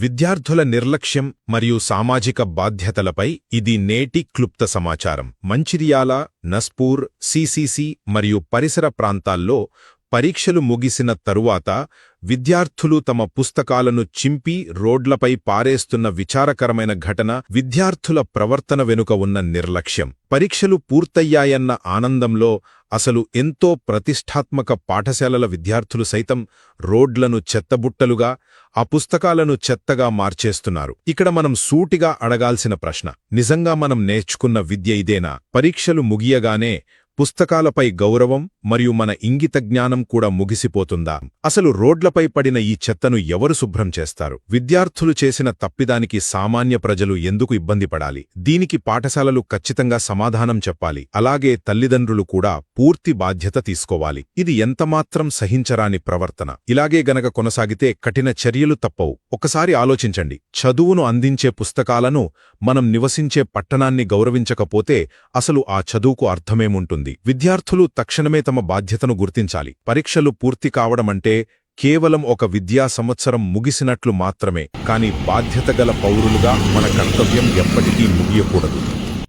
విద్యార్థుల నిర్లక్ష్యం మరియు సామాజిక బాధ్యతలపై ఇది నేటి క్లుప్త సమాచారం. మంచిర్యాల, నస్పూర్, సిసిసి మరియు పరిసర ప్రాంతాల్లో పరీక్షలు ముగిసిన తరువాత విద్యార్థులు తమ పుస్తకాలను చింపి రోడ్లపై పారేస్తున్న విచారకరమైన ఘటన విద్యార్థుల ప్రవర్తన వెనుక ఉన్న నిర్లక్ష్యం. పరీక్షలు పూర్తయ్యాయన్న ఆనందంలో అసలు ఎంతో ప్రతిష్ఠాత్మక పాఠశాలల విద్యార్థులు సైతం రోడ్లను చెత్తబుట్టలుగా, ఆ పుస్తకాలను చెత్తగా మార్చేస్తున్నారు. ఇక్కడ మనం సూటిగా అడగాల్సిన ప్రశ్న, నిజంగా మనం నేర్చుకున్న విద్య ఇదేనా? పరీక్షలు ముగియగానే పుస్తకాలపై గౌరవం మరియు మన ఇంగిత జ్ఞానం కూడా ముగిసిపోతుందా? అసలు రోడ్లపై పడిన ఈ చెత్తను ఎవరు శుభ్రం చేస్తారు? విద్యార్థులు చేసిన తప్పిదానికి సామాన్య ప్రజలు ఎందుకు ఇబ్బంది పడాలి? దీనికి పాఠశాలలు ఖచ్చితంగా సమాధానం చెప్పాలి. అలాగే తల్లిదండ్రులు కూడా పూర్తి బాధ్యత తీసుకోవాలి. ఇది ఎంతమాత్రం సహించరాని ప్రవర్తన. ఇలాగే గనక కొనసాగితే కఠిన చర్యలు తప్పవు. ఒకసారి ఆలోచించండి, చదువును అందించే పుస్తకాలను, మనం నివసించే పట్టణాన్ని గౌరవించకపోతే అసలు ఆ చదువుకు అర్థమేముంటుంది? విద్యార్థులు తక్షణమే తమ బాధ్యతను గుర్తించాలి. పరీక్షలు పూర్తి కావడమంటే కేవలం ఒక విద్యా సంవత్సరం ముగిసినట్లు మాత్రమే. కానీ బాధ్యతగల పౌరులుగా మన కర్తవ్యం ఎప్పటికీ ముగియకూడదు.